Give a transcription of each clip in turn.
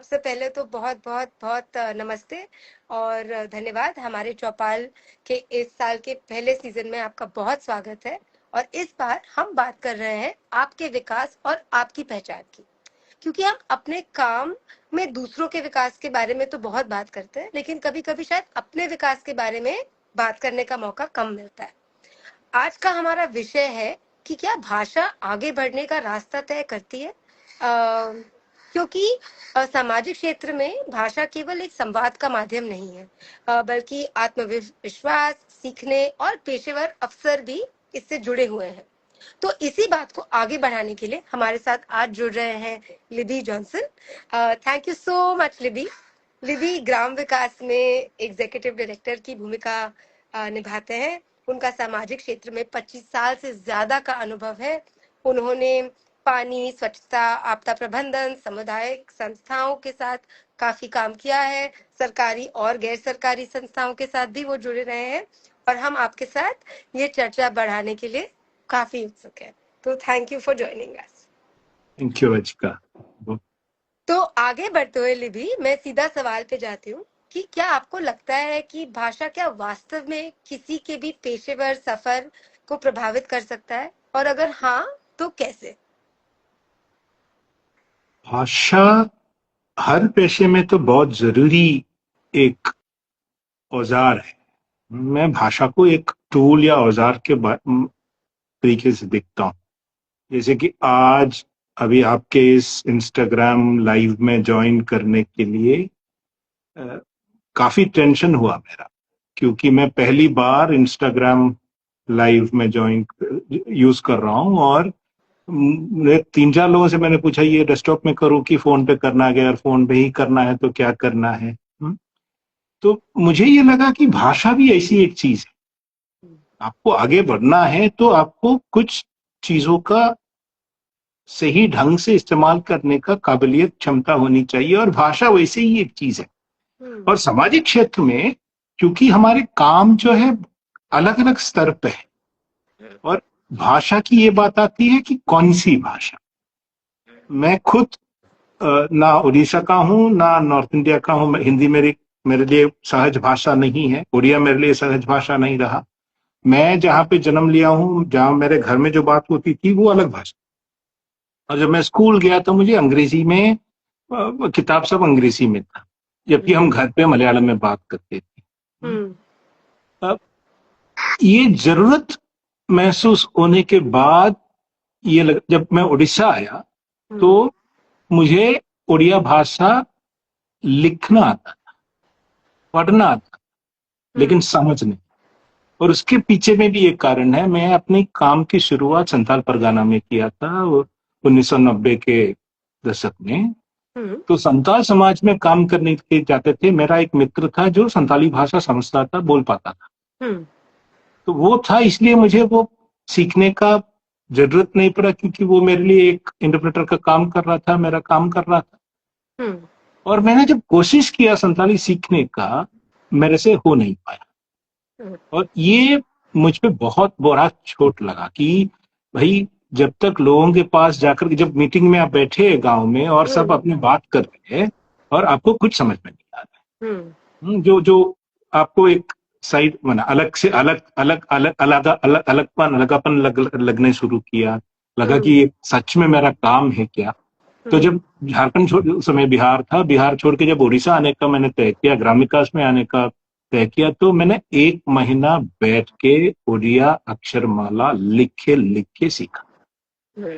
सबसे पहले तो बहुत बहुत बहुत नमस्ते और धन्यवाद। हमारे चौपाल के इस साल के पहले सीजन में आपका बहुत स्वागत है। और इस बार हम बात कर रहे हैं आपके विकास और आपकी पहचान की, क्योंकि हम अपने काम में दूसरों के विकास के बारे में तो बहुत बात करते हैं, लेकिन कभी कभी शायद अपने विकास के बारे में बात करने का मौका कम मिलता है। आज का हमारा विषय है कि क्या भाषा आगे बढ़ने का रास्ता तय करती है। क्योंकि सामाजिक क्षेत्र में भाषा केवल एक संवाद का माध्यम नहीं है, बल्कि आत्मविश्वास, सीखने और पेशेवर अवसर भी इससे जुड़े हुए हैं। तो इसी बात को आगे बढ़ाने के लिए हमारे साथ आज जुड़ रहे हैं Libby Johnson. Thank you so much Libby. Libby Gram Vikas में एग्जीक्यूटिव डायरेक्टर की भूमिका निभाते हैं। उनका सामाजिक क्षेत्र में 25 साल से ज्यादा का अनुभव है। उन्होंने पानी, स्वच्छता, आपदा प्रबंधन, सामुदायिक संस्थाओं के साथ काफी काम किया है। सरकारी और गैर सरकारी संस्थाओं के साथ भी वो जुड़े रहे हैं और हम आपके साथ ये चर्चा बढ़ाने के लिए काफी उत्सुक है। तो thank you for joining us. Thank you Rachika. तो आगे बढ़ते हुए लिबी, मैं सीधा सवाल पे जाती हूँ कि क्या आपको लगता है कि भाषा क्या वास्तव में किसी के भी पेशेवर सफर को प्रभावित कर सकता है, और अगर हाँ तो कैसे? भाषा हर पेशे में तो बहुत जरूरी एक औजार है। मैं भाषा को एक टूल या औजार के तरीके से देखता हूँ। जैसे कि आज अभी आपके इस इंस्टाग्राम लाइव में ज्वाइन करने के लिए काफी टेंशन हुआ मेरा, क्योंकि मैं पहली बार इंस्टाग्राम लाइव में ज्वाइन यूज कर रहा हूँ और 3-4 लोगों से मैंने पूछा ये डेस्कटॉप में करूँ कि फोन पे करना है, अगर फोन पे ही करना है तो क्या करना है। तो मुझे ये लगा कि भाषा भी ऐसी एक चीज है। आपको आगे बढ़ना है तो आपको कुछ चीजों का सही ढंग से इस्तेमाल करने का काबिलियत, क्षमता होनी चाहिए, और भाषा वैसे ही एक चीज है। और सामाजिक क्षेत्र में क्योंकि हमारे काम जो है अलग अलग स्तर पे है, और भाषा की ये बात आती है कि कौन सी भाषा। मैं खुद ना उड़ीसा का हूँ ना नॉर्थ इंडिया का हूँ। हिंदी मेरे लिए सहज भाषा नहीं है, उड़िया मेरे लिए सहज भाषा नहीं रहा। मैं जहाँ पे जन्म लिया हूँ, जहाँ मेरे घर में जो बात होती थी वो अलग भाषा। और जब मैं स्कूल गया तो मुझे अंग्रेजी में किताब सब अंग्रेजी में था, जबकि हम घर पे मलयालम में बात करते थे। अब ये जरूरत महसूस होने के बाद जब मैं उड़ीसा आया तो मुझे उड़िया भाषा लिखना आता था, पढ़ना आता, लेकिन समझ नहीं। और उसके पीछे में भी एक कारण है। मैं अपने काम की शुरुआत संथाल परगना में किया था 1990 के दशक में। तो संथाल समाज में काम करने के लिए जाते थे। मेरा एक मित्र था जो संथाली भाषा समझता था, बोल पाता था। तो वो था, इसलिए मुझे वो सीखने का जरूरत नहीं पड़ा, क्योंकि वो मेरे लिए एक इंटरप्रेटर का काम कर रहा था, मेरा काम कर रहा था। और मैंने जब कोशिश किया संथाली सीखने का, मेरे से हो नहीं पाया। और ये मुझ पे बहुत बुरा चोट लगा कि भाई, जब तक लोगों के पास जाकर, जब मीटिंग में आप बैठे गांव में और सब अपनी बात कर रहे हैं और आपको कुछ समझ में नहीं आ रहा है, जो आपको एक साइड बना, अलग से अलगापन लगने शुरू किया। लगा कि ये सच में मेरा काम है क्या। तो जब झारखंड उस समय बिहार था, बिहार छोड़ के जब उड़ीसा आने का मैंने तय किया, ग्राम विकास में आने का तय किया, तो मैंने 1 महीना बैठ के उड़िया अक्षरमाला लिख के सीखा।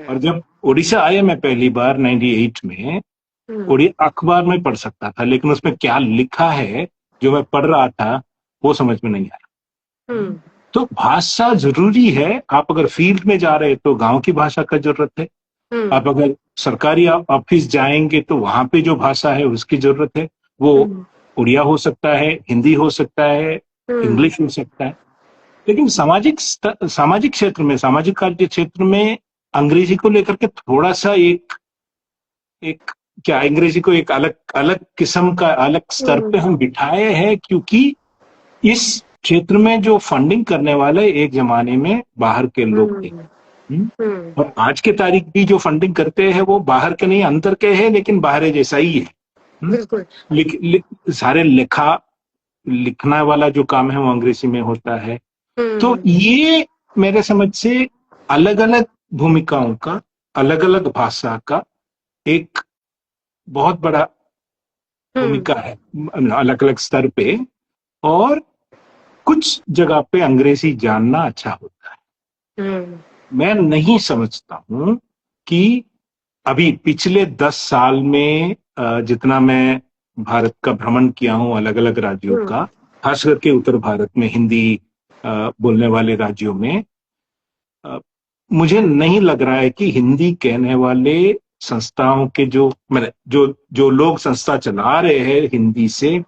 और जब उड़ीसा आया मैं पहली बार 98 में, उड़िया अखबार में पढ़ सकता था, लेकिन उसमें क्या लिखा है जो मैं पढ़ रहा था वो समझ में नहीं आया। तो भाषा जरूरी है। आप अगर फील्ड में जा रहे तो गांव की भाषा का जरूरत है। आप अगर सरकारी ऑफिस जाएंगे तो वहां पे जो भाषा है उसकी जरूरत है। वो उड़िया हो सकता है, हिंदी हो सकता है, इंग्लिश हो सकता है। लेकिन सामाजिक क्षेत्र में, सामाजिक कार्य क्षेत्र में अंग्रेजी को लेकर के थोड़ा सा एक क्या, अंग्रेजी को एक अलग किस्म का, अलग स्तर पे हम बिठाए हैं, क्योंकि इस क्षेत्र में जो फंडिंग करने वाले एक जमाने में बाहर के लोग थे। और आज के तारीख भी जो फंडिंग करते हैं वो बाहर के नहीं, अंदर के हैं, लेकिन बाहर जैसा ही है। बिल्कुल। सारे लिखना वाला जो काम है वो अंग्रेजी में होता है। तो हम्म। ये मेरे समझ से अलग अलग भूमिकाओं का, अलग अलग भाषा का एक बहुत बड़ा हम्म। भूमिका है अलग अलग स्तर पे। और कुछ जगह पे अंग्रेजी जानना अच्छा होता है। हम्म। मैं नहीं समझता हूं कि अभी पिछले 10 साल में जितना मैं भारत का भ्रमण किया हूं, अलग अलग राज्यों हम्म। का, खास करके उत्तर भारत में हिंदी बोलने वाले राज्यों में, अ, मुझे नहीं लग रहा है कि हिंदी कहने वाले संस्थाओं के जो मैंने जो जो लोग संस्था चला रहे हैं हिंदी से,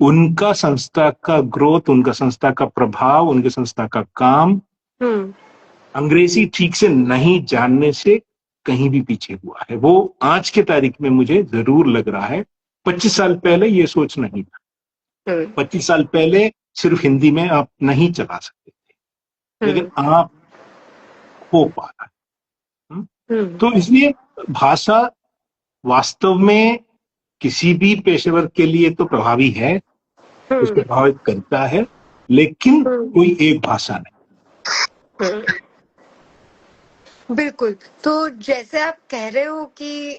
उनका संस्था का ग्रोथ, उनका संस्था का प्रभाव, उनके संस्था का काम हम्म। अंग्रेजी ठीक से नहीं जानने से कहीं भी पीछे हुआ है। वो आज के तारीख में मुझे जरूर लग रहा है। 25 साल पहले ये सोच नहीं था। हम्म। 25 साल पहले सिर्फ हिंदी में आप नहीं चला सकते थे, लेकिन हम्म। आप हो पा रहा है। हम्म। तो इसलिए भाषा वास्तव में किसी भी पेशेवर के लिए तो प्रभावी है, उसको हम्म। प्रभावित करता है, लेकिन हम्म। कोई एक भाषा नहीं। हम्म। बिल्कुल। तो जैसे आप कह रहे हो कि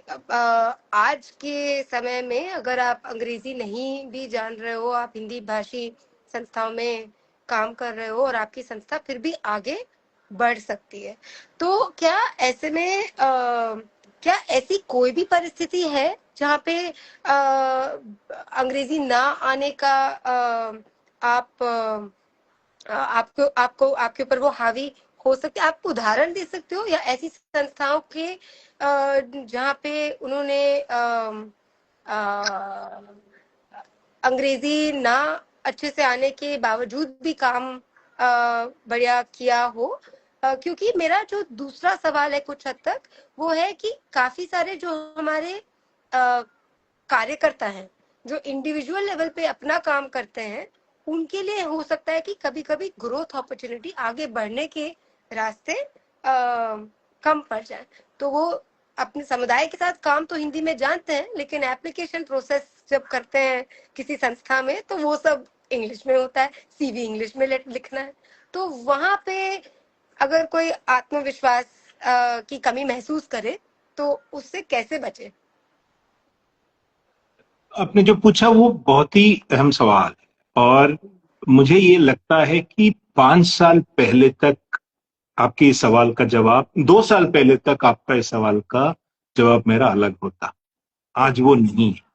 आज के समय में अगर आप अंग्रेजी नहीं भी जान रहे हो, आप हिंदी भाषी संस्थाओं में काम कर रहे हो और आपकी संस्था फिर भी आगे बढ़ सकती है, तो क्या ऐसे में क्या ऐसी कोई भी परिस्थिति है जहाँ पे अंग्रेजी ना आने का आप आपको आपको आपके ऊपर वो हावी हो सकते, आप उदाहरण दे सकते हो या ऐसी संस्थाओं के जहाँ पे उन्होंने अ, अंग्रेजी ना अच्छे से आने के बावजूद भी काम बढ़िया किया हो? क्योंकि मेरा जो दूसरा सवाल है कुछ हद तक वो है कि काफी सारे जो हमारे कार्यकर्ता हैं, जो इंडिविजुअल लेवल पे अपना काम करते हैं, उनके लिए हो सकता है कि कभी कभी ग्रोथ अपॉर्चुनिटी, आगे बढ़ने के रास्ते कम पड़ जाए, तो वो अपने समुदाय के साथ काम तो हिंदी में जानते हैं, लेकिन एप्लीकेशन प्रोसेस जब करते हैं किसी संस्था में तो वो सब इंग्लिश में होता है, सीवी इंग्लिश में लिखना है। तो वहां पे अगर कोई आत्मविश्वास की कमी महसूस करे तो उससे कैसे बचे? आपने जो पूछा वो बहुत ही अहम सवाल है, और मुझे ये लगता है कि 5 साल पहले तक आपके इस सवाल का जवाब, 2 साल पहले तक आपका इस सवाल का जवाब मेरा अलग होता। आज वो नहीं है।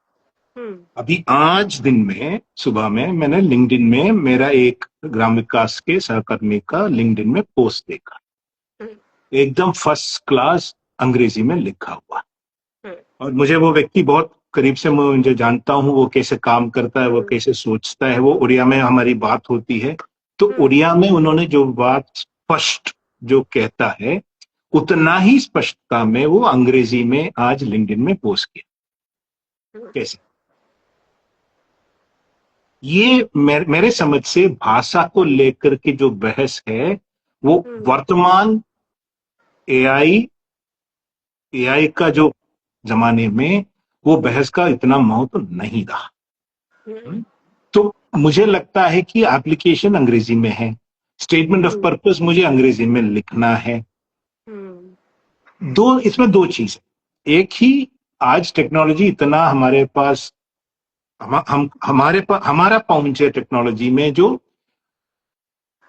हम्म। अभी आज दिन में सुबह में मैंने लिंक्डइन में मेरा एक ग्राम विकास के सहकर्मी का लिंक्डइन में पोस्ट देखा, हम्म। एकदम फर्स्ट क्लास अंग्रेजी में लिखा हुआ। हम्म। और मुझे वो व्यक्ति बहुत करीब से मुझे जानता हूँ, वो कैसे काम करता है, वो हम्म। कैसे सोचता है। वो उड़िया में हमारी बात होती है, तो हम्म। उड़िया में उन्होंने जो बात स्पष्ट जो कहता है, उतना ही स्पष्टता में वो अंग्रेजी में आज लिंक्डइन में पोस्ट किया। हम्म। कैसे? ये मेरे समझ से भाषा को लेकर के जो बहस है, वो हम्म। वर्तमान एआई एआई का जो जमाने में वो बहस का इतना महत्व नहीं रहा। हम्म। तो मुझे लगता है कि एप्लीकेशन अंग्रेजी में है, स्टेटमेंट ऑफ हम्म। पर्पस मुझे अंग्रेजी में लिखना है। हम्म। इसमें दो चीज है। एक ही, आज टेक्नोलॉजी इतना हमारे पास, हम हमारे पास हमारा पहुंच है टेक्नोलॉजी में, जो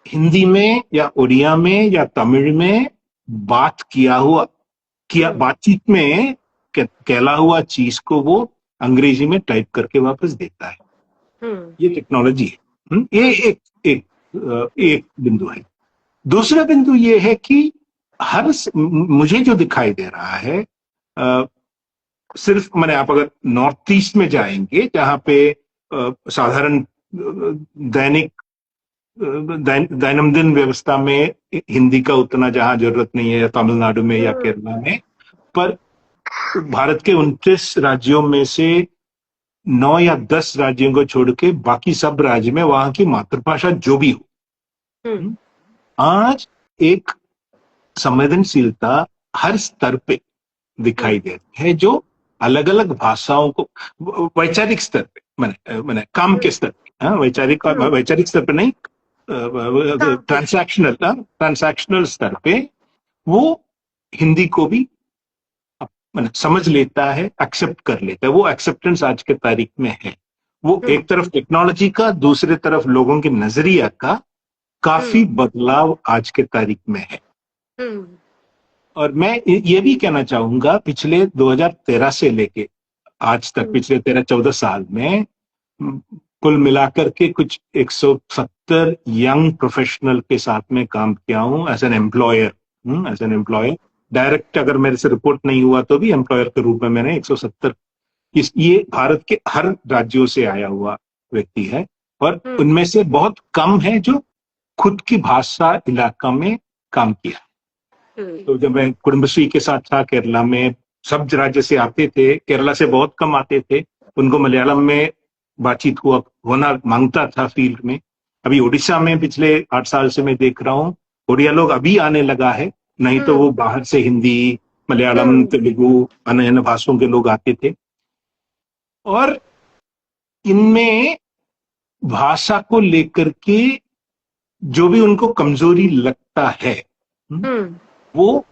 हिंदी में या उड़िया में या तमिल में बात किया हम्म। बातचीत में कहला हुआ चीज को वो अंग्रेजी में टाइप करके वापस देता है। हम्म। ये टेक्नोलॉजी है। ये हम्म। एक बिंदु है। दूसरा बिंदु ये है कि मुझे जो दिखाई दे रहा है, सिर्फ मैंने, आप अगर नॉर्थ ईस्ट में जाएंगे जहां पे साधारण दैनिक दैनंदिन व्यवस्था में हिंदी का उतना जहां जरूरत नहीं है, या तमिलनाडु में या हम्म। केरला में, पर भारत के 29 राज्यों में से 9 या 10 राज्यों को छोड़ के बाकी सब राज्य में वहां की मातृभाषा जो भी हम्म। हो, आज एक संवेदनशीलता हर स्तर पे दिखाई हम्म। देती है, जो अलग अलग भाषाओं को वैचारिक स्तर पे, मैंने काम के स्तर पे, वैचारिक और वैचारिक स्तर पे नहीं, ट्रांसैक्शनल स्तर पे वो हिंदी को भी मैंने समझ लेता है, एक्सेप्ट कर लेता है। वो एक्सेप्टेंस आज के तारीख में है। वो एक तरफ टेक्नोलॉजी का, दूसरी तरफ लोगों के नजरिया का काफी बदलाव आज के तारीख में है। और मैं ये भी कहना चाहूंगा, पिछले 2013 से लेके आज तक, पिछले 13-14 साल में कुल मिलाकर के कुछ 170 यंग प्रोफेशनल के साथ में काम किया हूं एज एन एम्प्लॉयर। डायरेक्ट अगर मेरे से रिपोर्ट नहीं हुआ तो भी एम्प्लॉयर के रूप में मैंने 170, ये भारत के हर राज्यों से आया हुआ व्यक्ति है, और उनमें से बहुत कम है जो खुद की भाषा इलाका में काम किया। तो जब मैं कुटुंबश्री के साथ था केरला में, सब राज्य से आते थे, केरला से बहुत कम आते थे, उनको मलयालम में बातचीत होना मांगता था फील्ड में। अभी उड़ीसा में पिछले 8 साल से मैं देख रहा हूँ, उड़िया लोग अभी आने लगा है, नहीं तो वो बाहर से हिंदी, मलयालम, तेलुगु, अन्य अन्य भाषाओं के लोग आते थे। और इनमें भाषा को लेकर के जो भी उनको कमजोरी लगता है, वो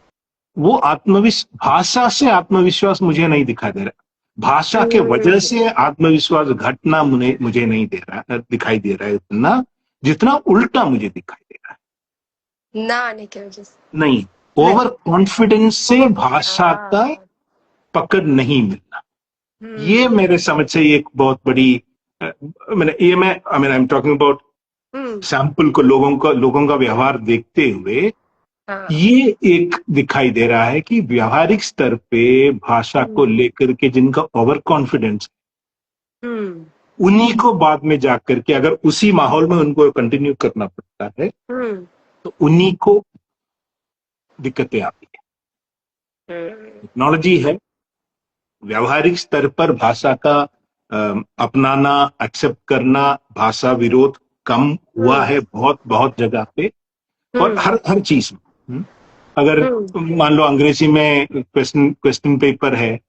भाषा से आत्मविश्वास मुझे नहीं दिखाई दे रहा। भाषा के वजह से आत्मविश्वास घटना मुझे नहीं दिखाई दे रहा है इतना, जितना उल्टा मुझे दिखाई दे रहा है। ना आने की वजह से नहीं, ओवर कॉन्फिडेंस से भाषा का पकड़ नहीं मिलना, ये मेरे समझ से एक बहुत बड़ी, मैं I am talking about sample को, लोगों का व्यवहार देखते हुए ये एक दिखाई दे रहा है कि व्यावहारिक स्तर पे भाषा को लेकर के जिनका ओवर कॉन्फिडेंस, उन्हीं को बाद में जाकर के अगर उसी माहौल में उनको कंटिन्यू करना पड़ता है तो उन्हीं को दिक्कतें आती है। टेक्नोलॉजी है, व्यावहारिक स्तर पर भाषा का अपनाना, एक्सेप्ट करना, भाषा विरोध कम हुआ है बहुत जगह पे, और हर चीज में। अगर मान लो अंग्रेजी में क्वेश्चन पेपर है,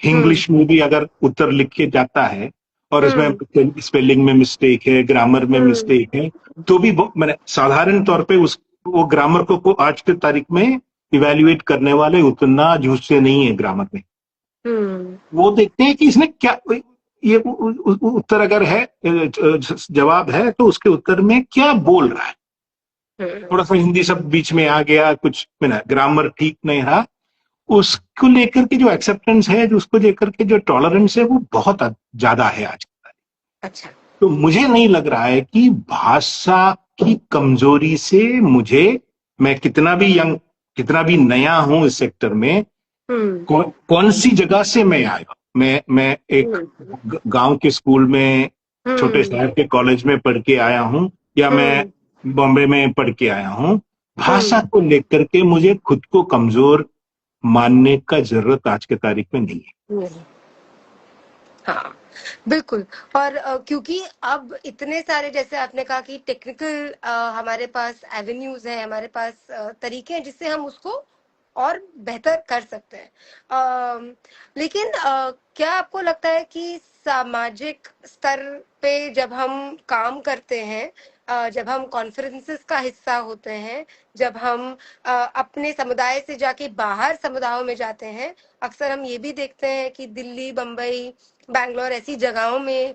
इंग्लिश में भी अगर उत्तर लिख के जाता है और इसमें स्पेलिंग में मिस्टेक है, ग्रामर में मिस्टेक है, तो भी मैंने साधारण तौर पे वो ग्रामर को आज के तारीख में इवेल्युएट करने वाले उतना झूठे नहीं है ग्रामर में। वो देखते हैं कि इसने क्या, ये उत्तर अगर है, जवाब है, तो उसके उत्तर में क्या बोल रहा है। थोड़ा सा हिंदी शब्द बीच में आ गया, कुछ ग्रामर ठीक नहीं रहा, उसको लेकर के जो एक्सेप्टेंस है, जो उसको लेकर के जो टॉलरेंस है, वो बहुत ज्यादा है आज। अच्छा, तो मुझे नहीं लग रहा है कि भाषा की कमजोरी से मैं कितना भी नया हूं इस सेक्टर में, कौन सी जगह से मैं आया। मैं एक गांव के स्कूल में, छोटे शहर के कॉलेज में पढ़ के आया हूं, या मैं बॉम्बे में पढ़ के आया हूं। भाषा को लेकर के मुझे खुद को कमजोर मानने का जरूरत आज के तारीख में नहीं है। हाँ, बिल्कुल। और क्योंकि अब इतने सारे, जैसे आपने कहा कि टेक्निकल हमारे पास एवेन्यूज हैं, हमारे पास तरीके हैं जिससे हम उसको और बेहतर कर सकते हैं। लेकिन क्या आपको लगता है कि सामाजिक स्तर पे जब हम काम करते हैं, जब हम कॉन्फ्रेंसेस का हिस्सा होते हैं, जब हम अपने समुदाय से जाके बाहर समुदायों में जाते हैं, अक्सर हम ये भी देखते हैं कि दिल्ली, बम्बई, बैंगलोर ऐसी जगहों में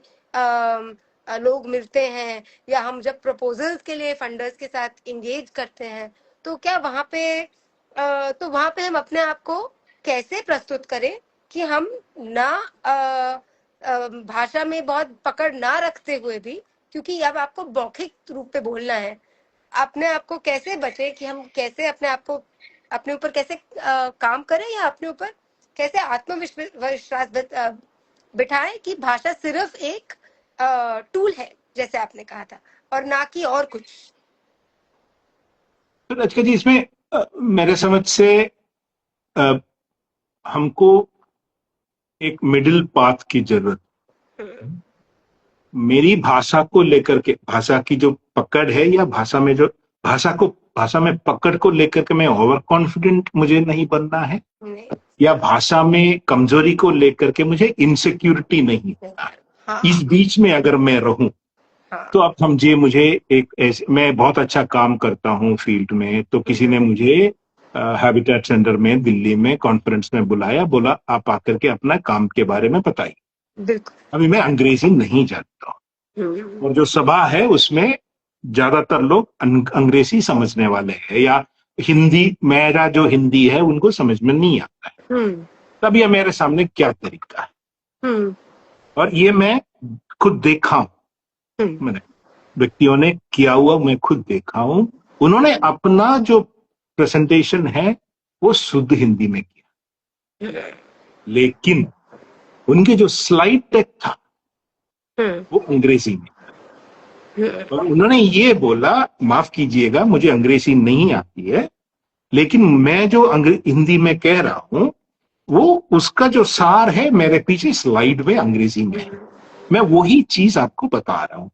लोग मिलते हैं, या हम जब प्रपोजल्स के लिए फंडर्स के साथ इंगेज करते हैं, तो क्या वहाँ पे हम अपने आप को कैसे प्रस्तुत करें कि हम ना भाषा में बहुत पकड़ ना रखते हुए भी, क्योंकि अब आपको मौखिक रूप पे बोलना है, अपने आप को कैसे बचे कि हम कैसे अपने आप को, अपने ऊपर कैसे काम करें, या अपने ऊपर कैसे आत्मविश्वास बिठाएं कि भाषा सिर्फ एक टूल है, जैसे आपने कहा था, और ना कि और कुछ। तो रचका जी, इसमें मेरे समझ से हमको एक मिडिल पाथ की जरूरत। मेरी भाषा को लेकर के, भाषा की जो पकड़ है, या भाषा में जो भाषा को भाषा में पकड़ को लेकर के मैं ओवर कॉन्फिडेंट मुझे नहीं बनना है, नहीं, या भाषा में कमजोरी को लेकर के मुझे इनसिक्योरिटी नहीं होना है। हाँ इस बीच में अगर मैं रहूं हाँ तो आप समझिए, मुझे एक ऐसे, मैं बहुत अच्छा काम करता हूँ फील्ड में, तो किसी ने मुझे हैबिटेट सेंटर में दिल्ली में कॉन्फ्रेंस में बुलाया, बोला आप आकर के अपना काम के बारे में बताइए। बिल्कुल। अभी मैं अंग्रेजी नहीं जानता हूँ, और जो सभा है उसमें ज्यादातर लोग अंग्रेजी समझने वाले हैं, या हिंदी, मेरा जो हिंदी है उनको समझ में नहीं आता है। हम्म तब ये मेरे सामने क्या तरीका है, हम्म और ये मैं खुद देखा हूं, हम्म मैंने व्यक्तियों ने किया हुआ मैं खुद देखा हूं। उन्होंने अपना जो प्रेजेंटेशन है वो शुद्ध हिंदी में किया, लेकिन उनके जो स्लाइड टेक था वो अंग्रेजी में, और उन्होंने ये बोला, माफ कीजिएगा मुझे अंग्रेजी नहीं आती है, लेकिन मैं जो हिंदी में कह रहा हूं वो उसका जो सार है मेरे पीछे स्लाइड में अंग्रेजी में है। मैं वही चीज आपको बता रहा हूं।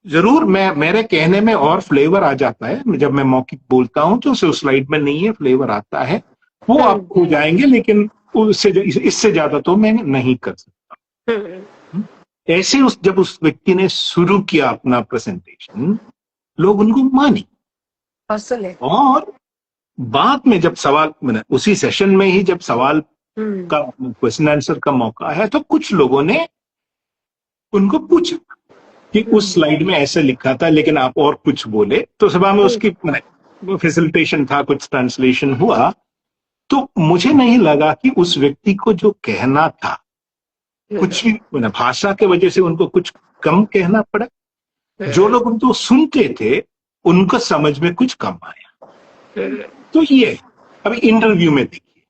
जरूर मैं, मेरे कहने में और फ्लेवर आ जाता है, जब मैं मौखिक बोलता हूं तो उस स्लाइड में नहीं है, फ्लेवर आता है, वो आप खो जाएंगे, लेकिन उससे इससे ज्यादा तो मैं नहीं कर सकता। ऐसे जब उस व्यक्ति ने शुरू किया अपना प्रेजेंटेशन, लोग उनको माने, और सुने। और बाद में जब सवाल, मैंने उसी सेशन में ही जब सवाल का क्वेश्चन आंसर का मौका है, तो कुछ लोगों ने उनको पूछा कि उस स्लाइड में ऐसे लिखा था लेकिन आप और कुछ बोले, तो सभा में उसकी फैसिलिटेशन था, कुछ ट्रांसलेशन हुआ, तो मुझे नहीं लगा कि उस व्यक्ति को जो कहना था कुछ भी, भाषा के वजह से उनको कुछ कम कहना पड़ा। जो लोग उनको सुनते थे उनको समझ में कुछ कम आया। तो ये अभी इंटरव्यू में देखिए,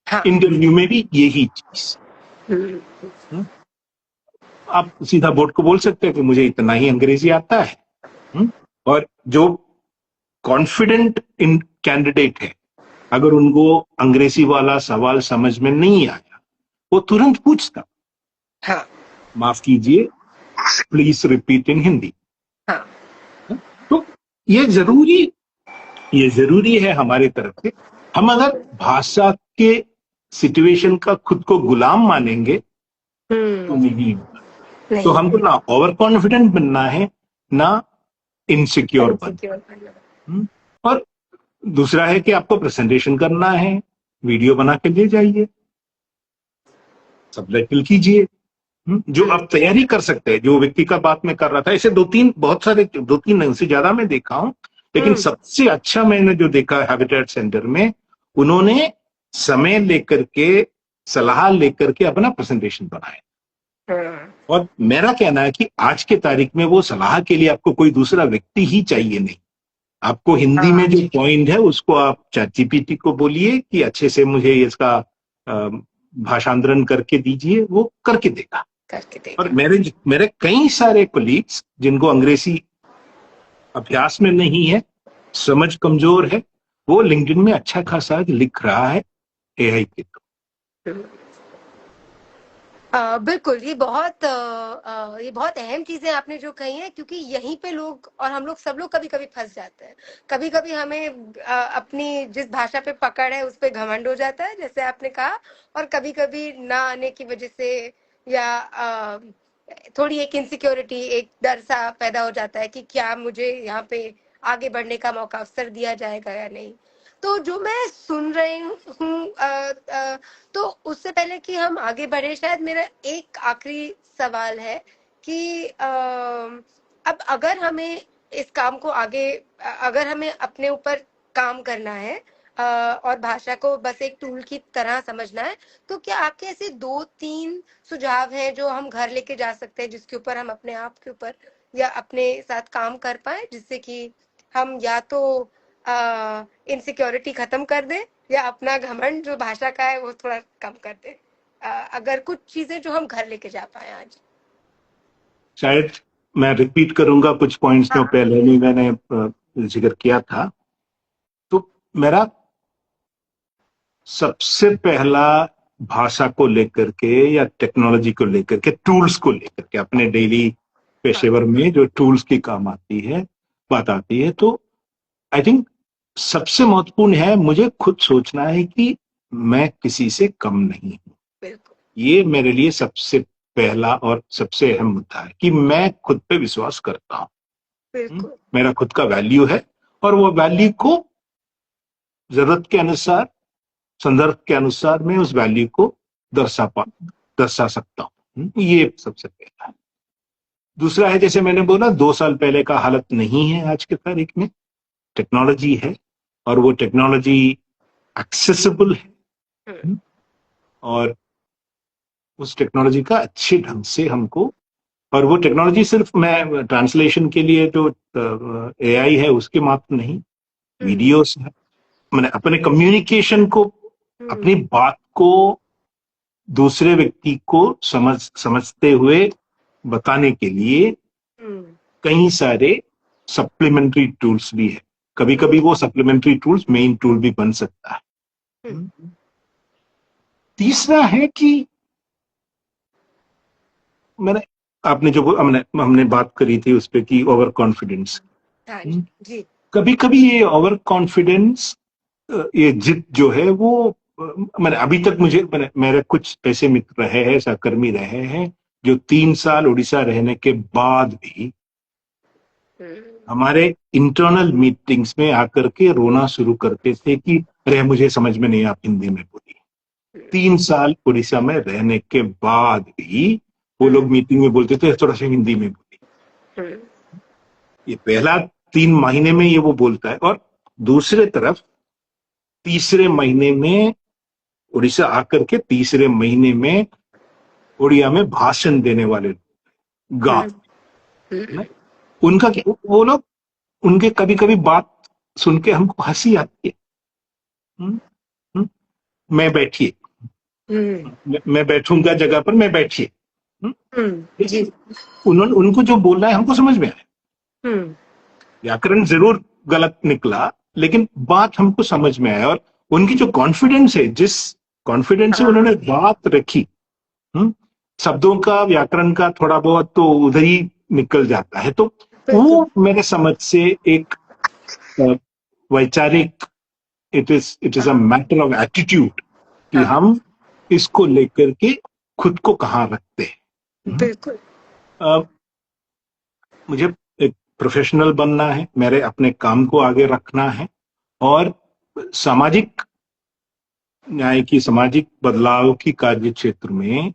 हाँ। इंटरव्यू में भी यही चीज, आप सीधा बोर्ड को बोल सकते हैं कि मुझे इतना ही अंग्रेजी आता है, और जो कॉन्फिडेंट इन कैंडिडेट है, अगर उनको अंग्रेजी वाला सवाल समझ में नहीं आया, वो तुरंत पूछता, हाँ माफ कीजिए, प्लीज रिपीट इन हिंदी। हाँ तो ये जरूरी है हमारी तरफ से। हम अगर भाषा के सिचुएशन का खुद को गुलाम मानेंगे तो नहीं होगा। तो हमको ना ओवर कॉन्फिडेंट बनना है, ना इनसिक्योर बनना। और दूसरा है कि आपको प्रेजेंटेशन करना है, वीडियो बना के ले जाइए, सबटाइटल कीजिए। जो आप तैयारी कर सकते हैं, जो व्यक्ति का बात में कर रहा था, ऐसे दो तीन नहीं, उससे ज्यादा मैं देखा हूं, लेकिन सबसे अच्छा मैंने जो देखा हैबिटेट सेंटर में, उन्होंने समय लेकर के, सलाह लेकर के अपना प्रेजेंटेशन बनाया। और मेरा कहना है कि आज के तारीख में वो सलाह के लिए आपको कोई दूसरा व्यक्ति ही चाहिए नहीं। आपको हिंदी में जो पॉइंट है उसको आप ChatGPT को बोलिए कि अच्छे से मुझे इसका भाषांतरण करके दीजिए, वो करके देगा। और मेरे कई सारे कोलीग्स जिनको अंग्रेजी अभ्यास में नहीं है, समझ कमजोर है, वो लिंक्डइन में अच्छा खासा लिख रहा है AI के थ्रू। बिल्कुल, ये बहुत अहम चीजें आपने जो कही हैं, क्योंकि यहीं पे लोग और हम लोग सब लोग कभी कभी फंस जाते हैं। कभी कभी हमें अपनी जिस भाषा पे पकड़ है उस पे घमंड हो जाता है, जैसे आपने कहा, और कभी कभी ना आने की वजह से, या थोड़ी एक इनसिक्योरिटी, एक डर सा पैदा हो जाता है कि क्या मुझे यहाँ पे आगे बढ़ने का मौका, अवसर दिया जाएगा या नहीं। तो जो मैं सुन रही हूँ, तो उससे पहले कि हम आगे बढ़े, शायद मेरा एक आखिरी सवाल है कि अब अगर हमें इस काम को आगे, अगर हमें अपने ऊपर काम करना है और भाषा को बस एक टूल की तरह समझना है, तो क्या आपके ऐसे 2-3 सुझाव हैं जो हम घर लेके जा सकते हैं, जिसके ऊपर हम अपने आप के ऊपर या अपने साथ काम कर पाए, जिससे कि हम या तो इनसिक्योरिटी खत्म कर दे, या अपना घमंड जो भाषा का है वो थोड़ा कम कर दे। अगर कुछ चीजें जो हम घर लेके जा पाए आज। शायद मैं रिपीट करूंगा कुछ पॉइंट्स जो पहले भी मैंने जिक्र किया था। तो मेरा सबसे पहला भाषा को लेकर के या टेक्नोलॉजी को लेकर के, टूल्स को लेकर के, अपने डेली पेशेवर में जो टूल्स की काम आती है, बात आती है, तो आई थिंक सबसे महत्वपूर्ण है मुझे खुद सोचना है कि मैं किसी से कम नहीं हूं। बिल्कुल ये मेरे लिए सबसे पहला और सबसे अहम मुद्दा है कि मैं खुद पे विश्वास करता हूं। बिल्कुल। मेरा खुद का वैल्यू है और वो वैल्यू को जरूरत के अनुसार, संदर्भ के अनुसार मैं उस वैल्यू को दर्शा सकता हूँ। ये सबसे पहला है। दूसरा है, जैसे मैंने बोला, 2 साल पहले का हालत नहीं है आज के तारीख में। टेक्नोलॉजी है और वो टेक्नोलॉजी एक्सेसिबल है, और उस टेक्नोलॉजी का अच्छे ढंग से हमको, और वो टेक्नोलॉजी सिर्फ मैं ट्रांसलेशन के लिए जो एआई है उसके मात्र नहीं, वीडियोस है, मैंने अपने कम्युनिकेशन को, अपनी बात को दूसरे व्यक्ति को समझते हुए बताने के लिए कई सारे सप्लीमेंट्री टूल्स भी है। कभी कभी वो सप्लीमेंट्री टूल्स मेन टूल भी बन सकता है। तीसरा है कि मैंने आपने जो हमने बात करी थी उस पर कि ओवर कॉन्फिडेंस। जी। कभी कभी ये ओवर कॉन्फिडेंस, ये जिद जो है वो, मैंने अभी तक मैंने मेरे कुछ ऐसे मित्र रहे हैं, सहकर्मी रहे हैं जो 3 साल उड़ीसा रहने के बाद भी हमारे इंटरनल मीटिंग्स में आकर के रोना शुरू करते थे कि अरे मुझे समझ में नहीं, आप हिंदी में बोलिए। 3 साल उड़ीसा में रहने के बाद भी वो लोग मीटिंग में बोलते थे थोड़ा सा हिंदी में बोलिए। ये पहला 3 महीने में ये वो बोलता है, और दूसरे तरफ तीसरे महीने में उड़ीसा आकर के तीसरे महीने में उड़िया में भाषण देने वाले गांव, उनका क्या, वो लोग, उनके कभी कभी बात सुन के हमको हंसी आती है। हुँ? हुँ? मैं बैठिए, मैं बैठूंगा जगह पर, मैं बैठिए। जी। उन्होंने, उनको जो बोलना है हमको समझ में आया। व्याकरण जरूर गलत निकला, लेकिन बात हमको समझ में आया, और उनकी जो कॉन्फिडेंस है, जिस कॉन्फिडेंस से उन्होंने बात रखी, शब्दों का, व्याकरण का थोड़ा बहुत तो उधर ही निकल जाता है, तो वो मेरे समझ से एक वैचारिक, it is a matter of attitude कि हम इसको लेकर के खुद को कहाँ रखते हैं। बिल्कुल। मुझे एक प्रोफेशनल बनना है, मेरे अपने काम को आगे रखना है, और सामाजिक न्याय की, सामाजिक बदलाव की कार्य क्षेत्र में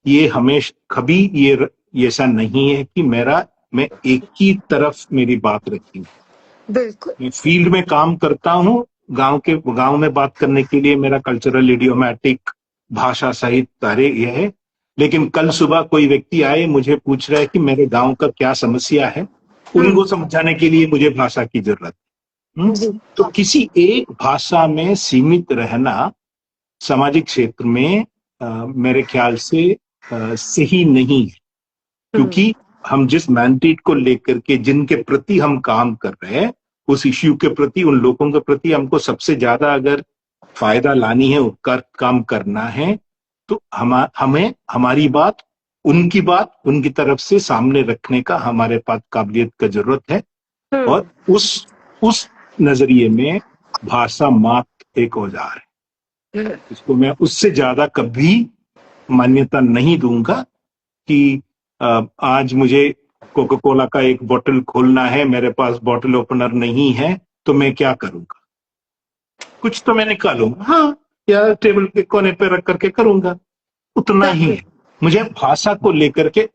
ये हमेशा कभी ये ऐसा नहीं है कि मैं एक ही तरफ मेरी बात रखी हूँ। बिल्कुल। मैं फील्ड में काम करता हूँ, गांव में बात करने के लिए मेरा कल्चरल इडियोमैटिक भाषा सहित सारे ये है, लेकिन कल सुबह कोई व्यक्ति आए, मुझे पूछ रहा है कि मेरे गांव का क्या समस्या है, उनको समझाने के लिए मुझे भाषा की जरूरत है। तो किसी एक भाषा में सीमित रहना सामाजिक क्षेत्र में मेरे ख्याल से सही नहीं है, क्योंकि हम जिस मैंडेट को लेकर के, जिनके प्रति हम काम कर रहे हैं, उस इश्यू के प्रति, उन लोगों के प्रति हमको सबसे ज्यादा अगर फायदा लानी है, उपकार काम करना है, तो हमें हमारी बात, उनकी तरफ से सामने रखने का हमारे पास काबिलियत का जरूरत है। और उस नजरिए में भाषा मात्र एक औजार है, इसको मैं उससे ज्यादा कभी मान्यता नहीं दूंगा कि आज मुझे कोका कोला का एक बोतल खोलना है, मेरे पास बोतल ओपनर नहीं है, तो मैं क्या करूंगा? कुछ तो मैं निकालूंगा, हाँ, या टेबल के कोने पे रख करके करूंगा, उतना ही है। मुझे भाषा को लेकर के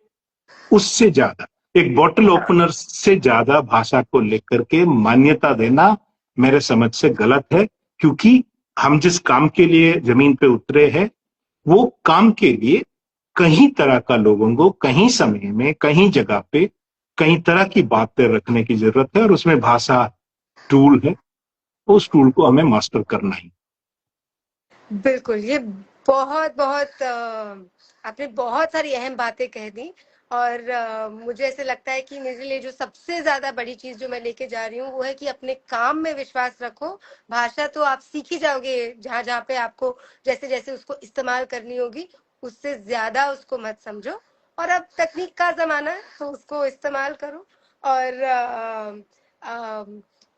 उससे ज्यादा, एक बोतल ओपनर से ज्यादा भाषा को लेकर के मान्यता देना मेरे समझ से गलत है, क्योंकि हम जिस काम के लिए जमीन पे उतरे हैं, वो काम के लिए कई तरह का लोगों को कहीं समय में, कहीं जगह पे, कई तरह की बातें रखने की जरूरत है, और उसमें भाषा टूल है, उस टूल को हमें मास्टर करना ही। बिल्कुल, ये बहुत बहुत आपने बहुत सारी अहम बातें कह दी, और मुझे ऐसे लगता है कि मेरे लिए जो सबसे ज्यादा बड़ी चीज जो मैं लेके जा रही हूँ वो है कि अपने काम में विश्वास रखो। भाषा तो आप सीख ही जाओगे जहां जहां पे आपको जैसे जैसे उसको इस्तेमाल करनी होगी, उससे ज्यादा उसको मत समझो। और अब तकनीक का जमाना है तो उसको इस्तेमाल करो। और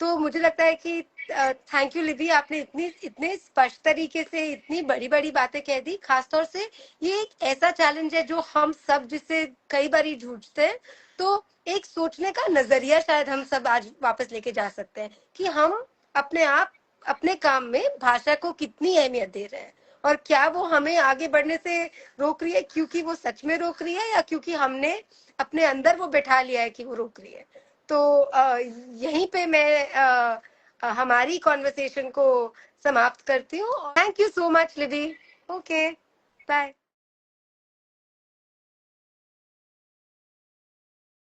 तो मुझे लगता है कि थैंक यू लिबी, आपने इतने स्पष्ट तरीके से इतनी बड़ी बड़ी बातें कह दी। खासतौर से ये एक ऐसा चैलेंज है जो हम सब जिससे कई बार जूझते हैं, तो एक सोचने का नजरिया शायद हम सब आज वापस लेके जा सकते हैं कि हम अपने आप अपने काम में भाषा को कितनी अहमियत दे रहे हैं, और क्या वो हमें आगे बढ़ने से रोक रही है क्योंकि वो सच में रोक रही है, या क्योंकि हमने अपने अंदर वो बैठा लिया है कि वो रोक रही है। तो यहीं पे मैं हमारी कॉन्वर्सेशन को समाप्त करती हूँ। थैंक यू सो मच लिबी। Okay, bye.